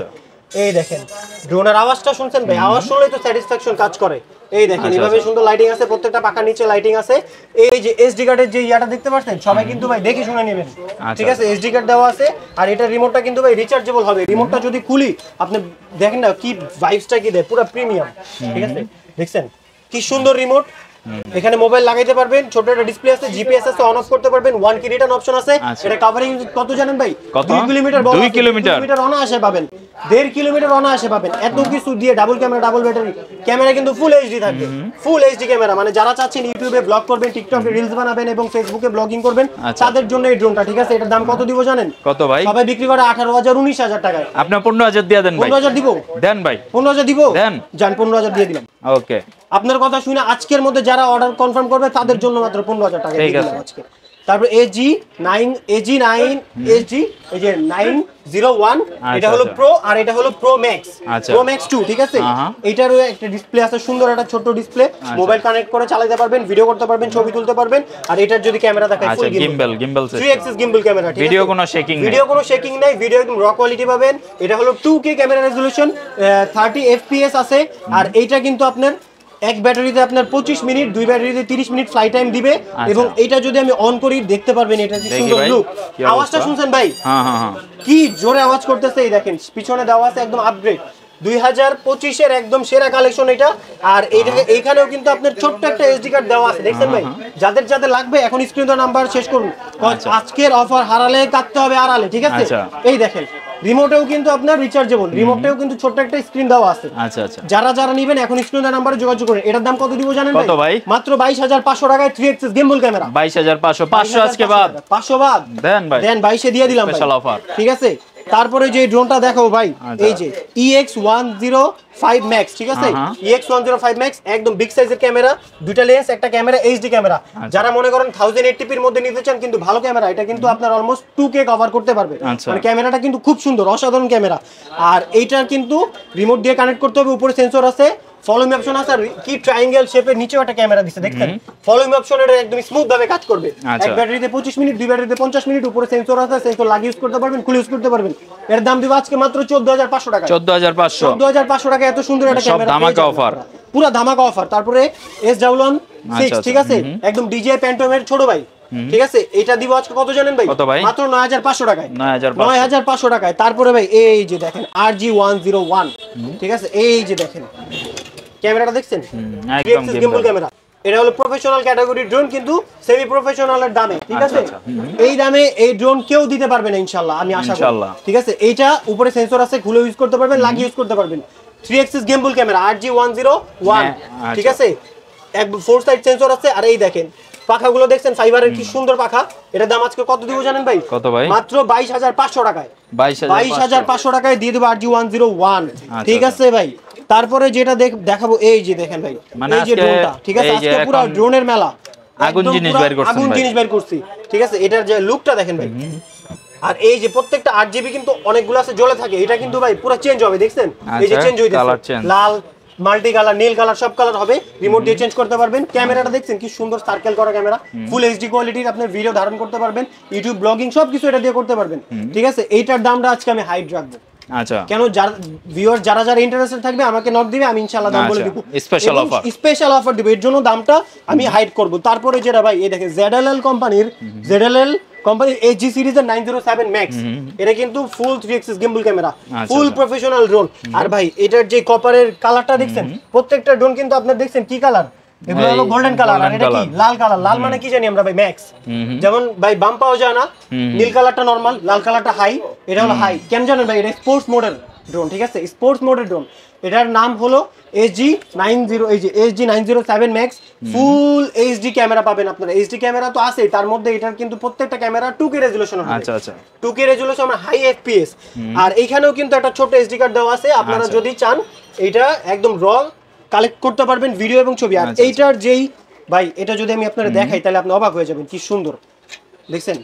এই দেখেন ড্রোনের আওয়াজটা শুনছেন ভাই, আওয়াজ শুনলেই তো স্যাটিসফ্যাকশন কাজ করে। এই দেখেন এইভাবে সুন্দর লাইটিং আছে, প্রত্যেকটা পাখার নিচে লাইটিং আছে। এই যে এসডি কার্ডের যে ইয়াটা দেখতে পাচ্ছেন, সবাই কিন্তু ভাই দেখে শুনে নেবেন, ঠিক আছে। এসডি কার্ড দেওয়া আছে। আর এটা রিমোটটা কিন্তু ভাই রিচার্জেবল হবে। রিমোটটা যদি খুলি আপনি দেখেন না কি ভাইবসটা কি দেয়, পুরো প্রিমিয়াম, ঠিক আছে। দেখছেন কি সুন্দর রিমোট। এখানে মোবাইল লাগাইতে পারবেন, ছোট একটা ডিসপ্লে আছে, জিপিএস আছে, অন অফ করতে পারবেন, 1 কি রিটার্ন অপশন আছে। এটা কভারিং কত জানেন ভাই? 2 কিলোমিটার, 2 কিলোমিটার অনায়াসে পাবেন, 1.5 কিলোমিটার অনায়াসে পাবেন। এত কিছু দিয়ে double camera, double battery, camera কিন্তু ফুল এইচডি থাকবে, ফুল এইচডি ক্যামেরা। মানে যারা চাচ্ছেন ইউটিউবে ব্লগ করবেন, টিকটকে রিলস বানাবেন এবং ফেসবুকে ব্লগিং করবেন, তাদের জন্য এই ড্রোনটা, ঠিক আছে। এটার দাম কত দিব জানেন? কত ভাই? সবাই বিক্রি করে 18,000, 19,000 টাকায়। আপনি 15,000 দিয়ে দেন ভাই। 15,000 দিব? দেন ভাই, 15,000 দিব, দেন, জান 15,000 দিয়ে দিলাম। ওকে, আপনার কথা শুনে আজকের মধ্যে যারা অর্ডার কনফার্ম করবে তাদের জন্য মাত্র 15,000 টাকা দিয়ে দিলাম আজকে। তারপর AG9 HD এই যে 901 এটা হলো প্রো আর এটা হলো প্রো ম্যাক্স, প্রো ম্যাক্স 2 ঠিক আছে। এটারও একটা ডিসপ্লে আছে, সুন্দর একটা ছোট ডিসপ্লে, মোবাইল কানেক্ট করে চালাতে পারবেন, ভিডিও করতে পারবেন, ছবি তুলতে পারবেন। আর এটার যদি ক্যামেরা দেখায় ফুল গিম্বল 3 অ্যাক্সিস গিম্বল ক্যামেরা, ঠিক আছে। ভিডিও কোনো শেকিং নাই, ভিডিও একদম র কোয়ালিটি পাবেন। এটা হলো 2K ক্যামেরা রেজোলিউশন, 30 FPS আছে। আর এইটা কিন্তু আপনার এক ব্যাটারিতে আপনার 25 মিনিট, দুই ব্যাটারিতে 30 মিনিট ফ্লাই টাইম দিবে। এবং এটা যদি আমি অন করি দেখতে পারবেন এটা কি সুন্দর লুক। আওয়াজটা শুনছেন ভাই? কি জোরে আওয়াজ করতেছে, এই দেখেন পিছনে দেওয়া আছে একদম আপগ্রেড 2025 এর একদম সেরা কালেকশন এটা। আর এইখানেও কিন্তু আপনার ছোট্ট একটা এসডি কার্ড দেওয়া আছে, দেখছেন ভাই? যাদের যাদের লাগবে এখন স্ক্রিনে নাম্বার শেষ করুন, আজকের অফার হারালে কাটতে হবে আড়ালে, ঠিক আছে। এই দেখেন রিমোটেও কিন্তু আপনার রিচার্জেবল, রিমোটেও কিন্তু ছোট্ট একটা স্ক্রিন দেওয়া আছে। যারা যারা নেবেন এখন স্ক্রিনে নাম্বারে যোগাযোগ করুন। এটার দাম কত দিব জানেন ভাই? মাত্র 22,500 টাকায় 3 অ্যাক্সিস গিম্বল ক্যামেরা। 22,500 আজকে বাদ 500 বাদ দেন ভাই, দেন 22 দিয়ে দিলাম স্পেশাল অফার, ঠিক আছে। তারপরে যে ড্রোনটা দেখাবো ভাই, এই যে EX105 Max, ঠিক আছে। EX105 Max একদম বিগ সাইজের ক্যামেরা, দুইটা লেন্স, একটা ক্যামেরা এইচডি ক্যামেরা। যারা মনে করেন 1080p এর মধ্যে নিতে চান কিন্তু ভালো ক্যামেরা, এটা কিন্তু আপনার অলমোস্ট 2K কভার করতে পারবে। মানে ক্যামেরাটা কিন্তু খুব সুন্দর, অসাধারণ ক্যামেরা। আর এইটার কিন্তু রিমোট দিয়ে কানেক্ট করতে হবে, উপরে সেন্সর আছে, ফলো মি অপশন আছে, আর কি ট্রায়াঙ্গেল শেপের নিচেও একটা ক্যামেরা দিছে, দেখছেন? ফলো মি অপশন এটা একদম স্মুথ ভাবে কাজ করবে। এক ব্যাটারিতে 25 মিনিট, দুই ব্যাটারিতে 50 মিনিট, উপরে সেন্সর আছে, সেন্সর লাগিয়ে ইউজ করতে পারবেন, খুলে ইউজ করতে পারবেন। এর দাম দিব আজকে মাত্র 14,500 টাকা। 14,500 টাকা এত সুন্দর একটা ক্যামেরা, ধামাকা অফার, পুরো ধামাকা অফার। তারপরে S11 6, ঠিক আছে, একদম DJI Phantom এর ছোট ভাই, ঠিক আছে। এটা দিব আজকে কত জানেন ভাই? মাত্র 9,500 টাকায়, 9,500 টাকায়। তারপরে ভাই এই যে দেখেন RG101, ঠিক আছে, এই যে দেখেন ক্যামেরাটা দেখছেন, একদম গিম্বল ক্যামেরা। এটা হলো প্রফেশনাল ক্যাটাগরি ড্রোন, কিন্তু সেমি প্রফেশনালের দামে, ঠিক আছে। এই দামে এই ড্রোন কেউ দিতে পারবে না ইনশাআল্লাহ, আমি আশা করি, ঠিক আছে। এইটা উপরে সেন্সর আছে, খুলে ইউজ করতে পারবেন, লাগিয়ে ইউজ করতে পারবেন। 3 অ্যাক্সিস গিম্বল ক্যামেরা RG101, ঠিক আছে, এক 4 সাইড সেন্সর আছে। আর এই দেখেন পাখাগুলো দেখছেন, ফাইবারের কি সুন্দর পাখা। এটার দাম আজকে কত দিব জানেন ভাই? কত ভাই? মাত্র 22,500 টাকায়। 22,500 টাকায় দিয়ে দেব RG101, ঠিক আছে ভাই। তারপরে যেটা দেখাবো এই যে দেখেন ভাই, এই যে ড্রোনটা, ঠিক আছে, আজকে পুরো ড্রোনের মেলা, আগুন জিনিস বের করছি, ঠিক আছে। এটার যে লুকটা দেখেন ভাই। আর এই যে প্রত্যেকটা 8GB কিন্তু অনেকগুলো আছে জ্বলে থাকে, এটা কিন্তু ভাই পুরো চেঞ্জ হবে, দেখছেন? এই যে চেঞ্জ হইতেছে, লাল, মাল্টি কালার, নীল কালার, সব কালার হবে, রিমোট দিয়ে চেঞ্জ করতে পারবেন। ক্যামেরাটা দেখছেন কি সুন্দর সার্কেল করা ক্যামেরা, ফুল এইচডি কোয়ালিটির, আপনি ভিডিও ধারণ করতে পারবেন, ইউটিউব ব্লগিং সবকিছু এটা দিয়ে করতে পারবেন, ঠিক আছে। এইটার দামটা আজকে আমি হাইড রাখবো, আচ্ছা। কেন যারা ভিউয়ার যারা ইন্টারেস্টেড থাকবে আমাকে নক দিবে, আমি ইনশাআল্লাহ দাম বলে দিব, স্পেশাল অফার দিব, এর জন্য দামটা আমি হাইড করব। তারপরে যেটা ভাই এই দেখেন ZLL কোম্পানির AG সিরিজের 907 Max, এটা কিন্তু full 3 axis gimbal camera, full professional drone. আর ভাই এটার যে কপারের কালারটা দেখছেন, প্রত্যেকটা ড্রোন কিন্তু আপনারা দেখছেন কি কালার, এগুলো হলো গোল্ডেন কালার, আর এটা কি লাল কালার। লাল মানে কি জানি আমরা ভাই? ম্যাক্স। যেমন ভাই বাম পাওয়া যায় না, নীল কালারটা নরমাল, লাল কালারটা হাই, এটা হলো হাই। কেন জানেন ভাই? এটা স্পোর্টস মোডের ড্রোন, ঠিক আছে, স্পোর্টস মোডের ড্রোন। এটার নাম হলো SG907 Max, full HD camera পাবেন আপনারা। এইচডি ক্যামেরা তো আছে, তার মধ্যে এটার কিন্তু প্রত্যেকটা ক্যামেরা 2K রেজোলিউশন হবে, আচ্ছা আচ্ছা, 2K রেজোলিউশন, হাই FPS। আর এইখানেও কিন্তু একটা ছোট এইচডি কার্ড দেওয়া আছে, আপনারা যদি চান এইটা একদম র কালেক্ট করতে পারবেন ভিডিও এবং ছবি। আর এইটার যেই ভাই এটা যদি আমি আপনারা দেখাই তাহলে আপনি অবাক হয়ে যাবেন, কি সুন্দর দেখছেন।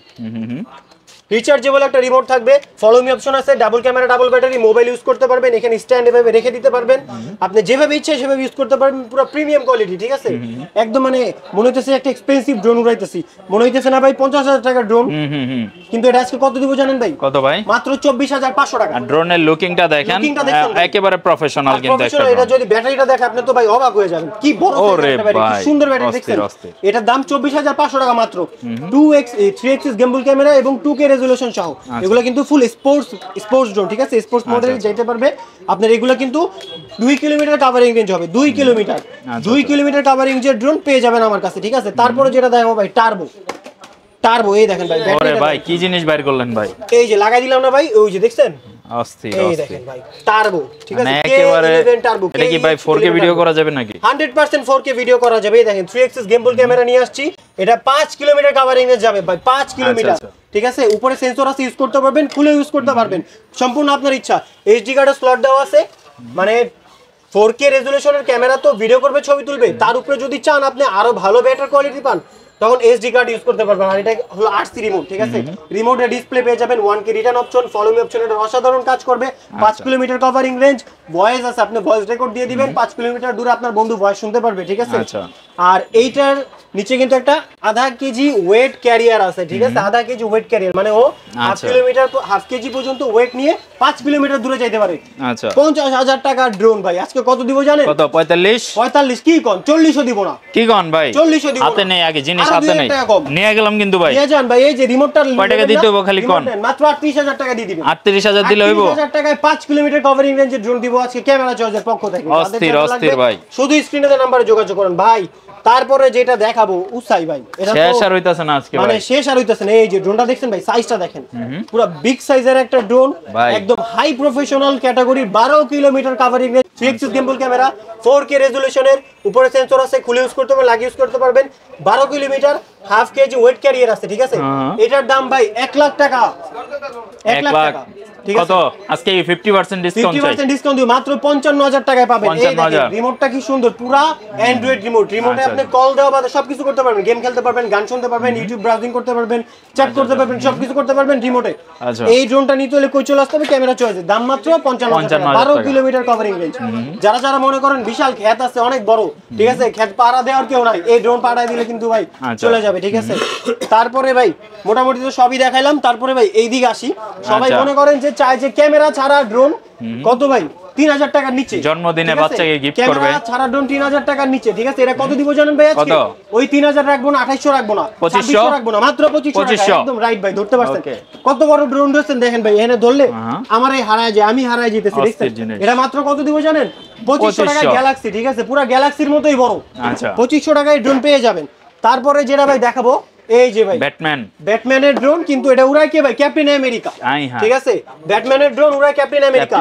রিচার্জেবল একটা রিমোট থাকবে, ফলো মি অপশন আছে, double camera, double battery, mobile use করতে পারবেন, এখানে স্ট্যান্ড এভাবে রেখে দিতে পারবেন, আপনি যেভাবে ইচ্ছে সেভাবে ইউজ করতে পারবেন, পুরো প্রিমিয়াম কোয়ালিটি, ঠিক আছে। একদম মানে মনে হইতেছে একটা এক্সপেন্সিভ ড্রোন উড়াইতেছি, মনে হইতেছে না ভাই 50,000 টাকার ড্রোন, কিন্তু এটা আজকে কত দিব জানেন ভাই? কত ভাই? মাত্র 24,500 টাকা। ড্রোনের লুকিংটা দেখেন, একেবারে প্রফেশনাল, কিন্তু এটা যদি ব্যাটারিটা দেখে আপনি তো ভাই অবাক হয়ে যাবেন, কি বড় ব্যাটারি, কি সুন্দর ব্যাটারি দেখছেন। এটার দাম 24,500 টাকা মাত্র, 3 অ্যাক্সিস গিম্বল ক্যামেরা এবং 2K রেজোলিউশন সহ। এগুলো কিন্তু ফুল স্পোর্টস ড্রোন, ঠিক আছে, স্পোর্টস মডেল যেতে পারবে আপনার। এগুলো কিন্তু 2 কিলোমিটার কভারিং রেঞ্জ হবে, 2 কিলোমিটার কভারিং যে ড্রোন পেয়ে যাবেন আমার কাছে, ঠিক আছে। তারপরে যেটা দেখাবো ভাই টার্বো, এই দেখেন ভাই, আরে ভাই কি জিনিস বাইর করলেন ভাই, এই যে লাগাই দিলাম না ভাই, ওই যে দেখছেন অস্থির, এই দেখেন ভাই টার্বো, ঠিক আছে, একেবারে টার্বো। এটা কি ভাই 4K ভিডিও করা যাবে নাকি? 100% 4K ভিডিও করা যাবে। এই দেখেন 3 অ্যাক্সিস গিম্বল ক্যামেরা নিয়ে আসছি, এটা 5 কিলোমিটার কভারিং এ যাবে ভাই, 5 কিলোমিটার, ঠিক আছে। উপরে সেন্সর আছে, ইউজ করতে পারবেন, খুলে ইউজ করতে পারবেন, সম্পূর্ণ আপনার ইচ্ছা। এইচডি কার্ডের স্লট দেওয়া আছে, মানে 4K রেজোলিউশনের ক্যামেরা তো ভিডিও করবে, ছবি তুলবে, তার উপরে যদি চান আপনি আরো ভালো বেটার কোয়ালিটি পান, তখন এসডি কার্ড ইউজ করতে পারবেন। আর এটা হলো আরসি রিমোট, ঠিক আছে? রিমোটে ডিসপ্লে পেয়ে যাবেন, 1K return option, follow me option, এটা অসাধারণ কাজ করবে। 5 কিলোমিটার কভারিং রেঞ্জ, ভয়েস আছে, আপনি ভয়েস রেকর্ড দিয়ে দিবেন, 5 কিলোমিটার দূরে আপনার বন্ধু ভয়েস শুনতে পারবে, ঠিক আছে? আর এইটার নিচে কিন্তু একটা আধা কেজি ওয়েট ক্যারিয়ার আছে, ঠিক আছে? আধা কেজি ওয়েট ক্যারিয়ার মানে ও হাফ কেজি পর্যন্ত ওয়েট নিয়ে 5 কিলোমিটার দূরে যাইতে পারে। 50,000 টাকার ড্রোন ভাই আজকে কত দিব জানেন? কত? 45 কি কোন 40ও দিব না। কি কোন ভাই? 40ও দিব না। হাতে নেই, আগে জিনিস হাতে নেই, নিয়ে গেলাম কিন্তু ভাই। নিয়ে যান ভাই, এই যে রিমোটটা কয় টাকা দিতে হবে খালি কোন? মাত্র 38,000 টাকা দিয়ে দিবেন। 38,000 দিলে হইবো? 38,000 টাকায় 5 কিলোমিটার কভারিং রেঞ্জের ড্রোন দিব আজকে ক্যামেরা চয়েসের পক্ষ থেকে। অস্থির ভাই, শুধু স্ক্রিনে দেওয়া নম্বরে যোগাযোগ করুন ভাই। তারপরে যেটা দেখাবো উসাই ভাই, এটা শেষ আর হইতাছে না আজকে মানে শেষ আর হইতাছে না। এই যে ড্রোনটা দেখছেন ভাই, সাইজটা দেখেন, পুরো বিগ সাইজের একটা ড্রোন, একদম হাই প্রফেশনাল ক্যাটাগরির, 12 kilometre covering range, 3 axis gimbal camera, 4K রেজোলিউশনের, উপরে সেন্সর আছে, খুলে ইউজ করতে পারবেন, লাগিয়ে ইউজ করতে পারবেন, 12 kilometre, half KG weight carrier আছে, ঠিক আছে? এটার দাম ভাই 1 লাখ টাকা। 1 লাখ টাকা, ঠিক আছে? কত আজকে 50% ডিসকাউন্ট চাই? 50% ডিসকাউন্ট দিই, মাত্র 55,000 টাকায় পাবেন। এই দেখেন রিমোটটা কি সুন্দর, পুরা অ্যান্ড্রয়েড রিমোট। রিমোটে আপনি কল দেওয়া বাদে সবকিছু করতে পারবেন, গেম খেলতে পারবেন, গান শুনতে পারবেন, ইউটিউব ব্রাউজিং করতে পারবেন, চ্যাট করতে পারবেন, সবকিছু করতে পারবেন রিমোটে। এই ড্রোনটা নিতে হলে কই চলে আসতে হবে? ক্যামেরা চয়েস, দাম মাত্র 55,000 টাকা, 12 কিলোমিটার কভারিং রেঞ্জ। যারা যারা মনে করেন বিশাল ক্ষেত আছে, অনেক বড়, ঠিক আছে, ক্ষেত পাড়া দেওয়ার কেউ নাই, এই ড্রোন পাড়ায় দিলে কিন্তু ভাই চলে যাবে, ঠিক আছে? তারপরে ভাই মোটামুটি তো সবই দেখাইলাম। তারপরে ভাই এই দিকে আসি, সবাই মনে করেন যে চায় যে ক্যামেরা ছাড়া ড্রোন কত ভাই? 3,000 টাকার নিচে জন্মদিনে বাচ্চাকে গিফট করবে, ক্যামেরা ছাড়া ড্রোন 3,000 টাকার নিচে, ঠিক আছে? এটা কত দিব জানেন ভাই আজকে? ওই 3,000 রাখবো না, 2,800 রাখবো না, 2500 রাখবো না, মাত্র 2500 টাকা। একদম রাইট ভাই, ধরতে পারছেন? কত বড় ড্রোন ধরছেন দেখেন ভাই, এখানে ধরলে আমার এই হারায় যায়, আমি হারায় যেতেছি, দেখছেন? এটা মাত্র কত দিব জানেন? 2500 টাকায় গ্যালাক্সি, ঠিক আছে? পুরো গ্যালাক্সির মতোই বড়, 2500 টাকায় ড্রোন পেয়ে যাবেন। তারপরে যেটা ভাই দেখাবো, এই যে ভাই ব্যাটম্যানের ড্রোন, কিন্তু এটা উড়ায় কে ভাই? ক্যাপ্টেন আমেরিকা, ঠিক আছে? ব্যাটম্যানের ড্রোন উড়ায় ক্যাপ্টেন আমেরিকা।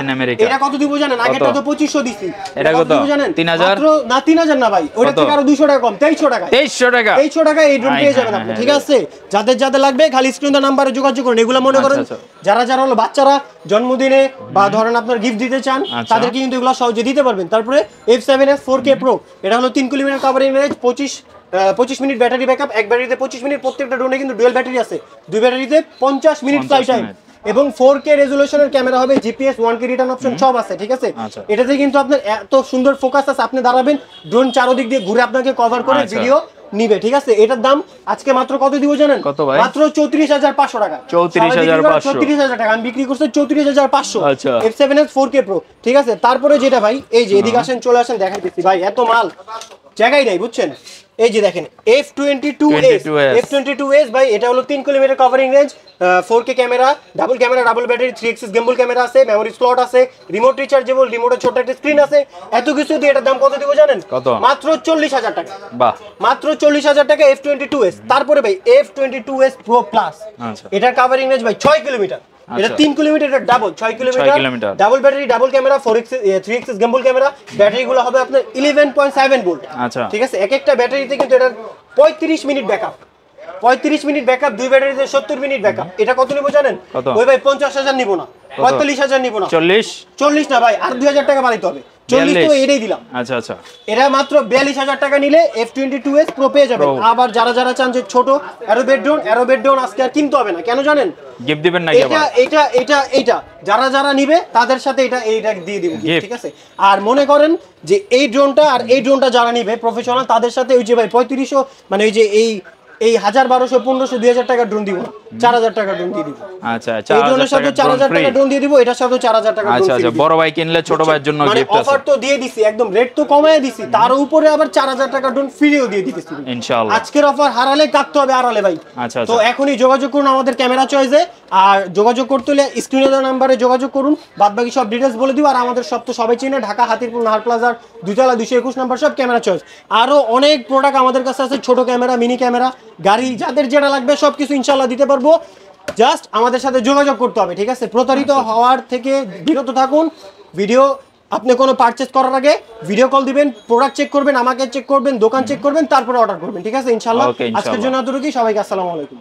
এটা কত দিব জানেন? আগেটা তো 2500 দিছি, এটা কত দিব জানেন? 3000 না, 3000 না ভাই, ওটা থেকে আরো 200 টাকা কম, 2300 টাকা। 2300 টাকা এই ড্রোন পেয়ে যাবেন আপনি, ঠিক আছে? যাদের যাদের লাগবে খালি স্ক্রিনে নাম্বারে যোগাযোগ করুন। এগুলো মনে করেন যারা যারা হলো বাচ্চারা জন্মদিনে বা ধরেন আপনার গিফট দিতে চান, তাদেরকে কিন্তু এগুলো সহজে দিতে পারবেন। তারপরে F7s 4K Pro, এটা হলো 3 kilometre covering range, 25 minute battery backup, এক ব্যাটারিতে 25 মিনিট। প্রত্যেকটা ড্রোনে কিন্তু ডুয়াল ব্যাটারি আছে, দুই ব্যাটারিতে 50 মিনিট ফ্লাই টাইম, এবং 4K রেজোলিউশনের ক্যামেরা হবে, জিপিএস, 1K রিটার্ন অপশন সব আছে, ঠিক আছে? এটাতে কিন্তু আপনার এত সুন্দর ফোকাস আছে, আপনি দাঁড়াবেন, ড্রোন চারদিক দিয়ে ঘুরে আপনাকে কভার করে ভিডিও নিবে, ঠিক আছে? এটার দাম আজকে মাত্র কত দিব জানেন? মাত্র 34,500 টাকা। 34,000 টাকা আমি বিক্রি করছি, 34,500। F7s 4K Pro, ঠিক আছে? তারপরে যেটা ভাই, এই যে এদিকে আসেন, চলে আসেন, দেখাই দিচ্ছি ভাই, এত মাল জায়গায় নাই, বুঝছেন? এই যে দেখেন F22s ভাই, এটা হলো 3 kilometre covering range, 4K camera, double battery, 3 axis gimbal camera আছে, মেমোরি স্লট আছে, রিমোট রিচার্জেবল, রিমোটের ছোট একটা স্ক্রিন আছে, এত কিছু দিয়ে এটার দাম কত দিব জানেন? মাত্র 40,000 টাকা। বাহ, মাত্র 40,000 টাকা F22s। তারপরে ভাই F22s Pro Plus, এটার কভারিং রেঞ্জ ভাই 6 কিলোমিটার, এটা 3 কিলোমিটার, এটা double 6 kilometre, double battery, double camera, 3 axis gimbal camera, battery গুলো হবে আপনার 11.7 ভোল্ট, ঠিক আছে? এক একটা ব্যাটারিতে কিন্তু এটা 35 মিনিট ব্যাকআপ, 35 মিনিট ব্যাকআপ, দুই ব্যাটারিতে 70 মিনিট ব্যাকআপ। এটা কত নিব জানেন? ওই ভাই 50,000 নিব না, 45,000 নিব না, 40 না ভাই, আর 2,000 টাকা বাড়াইতে হবে, 40 তো এটাই দিলাম। আচ্ছা আচ্ছা, এটা মাত্র 42,000 টাকা নিলে F22s Pro পেয়ে যাবেন। আবার যারা যারা চান যে ছোট অ্যারোবেট ড্রোন আজকে আর কিনতে হবে না, কেন জানেন? গিফট দিবেন না, এটা যারা যারা নিবে তাদের সাথে এইটা দিয়ে দিব, ঠিক আছে? আর মনে করেন যে এই ড্রোনটা আর এই ড্রোনটা যারা নিবে প্রফেশনাল, তাদের সাথে ওই যে ভাই 3500, মানে ওই যে এই 1000, 1200, 1500, 2000 টাকা ড্রোন দিব, 4000 টাকা ড্রোন দিয়ে দিব। আচ্ছা, এই ড্রোনের সাথে 4000 টাকা ড্রোন দিয়ে দিব, এটার সাথে 4000 টাকা ড্রোন। আচ্ছা আচ্ছা, বড় ভাই কিনলে ছোট ভাইয়ের জন্য গিফট আছে, অফার তো দিয়ে দিছি, একদম রেট তো কমায় দিছি, তার উপরে আবার 4000 টাকা ড্রোন ফ্রিও দিয়ে দিতেছি ইনশাআল্লাহ। আজকের অফার হারালে কাটতে হবে আড়ালে ভাই। আচ্ছা, তো এখনই যোগাযোগ করুন আমাদের ক্যামেরা চয়েসে, আর যোগাযোগ করতে হলে স্ক্রিনে দেওয়া নম্বরে যোগাযোগ করুন, বাদবাকি সব ডিটেইলস বলে দিব। আর আমাদের সব তো সবাই চিনে, ঢাকা হাতিরপুল নাহার প্লাজার 2 তলা 221 নম্বর সব ক্যামেরা চয়েস। আরো অনেক প্রোডাক্ট আমাদের কাছে আছে, ছোট ক্যামেরা, মিনি ক্যামেরা, গাড়ি, যাদের যেটা লাগবে সবকিছু ইনশাআল্লাহ দিতে পারবো। জাস্ট আমাদের সাথে যোগাযোগ করতে হবে, ঠিক আছে? প্রতারিত হওয়ার থেকে বিরত থাকুন। ভিডিও আপনি কোনো পারচেজ করার আগে ভিডিও কল দিবেন, প্রোডাক্ট চেক করবেন, আমাকে চেক করবেন, দোকান চেক করবেন, তারপরে অর্ডার করবেন, ঠিক আছে? ইনশাআল্লাহ। আজকের জন্য এতটুকুই, সবাইকে আসসালামু আলাইকুম।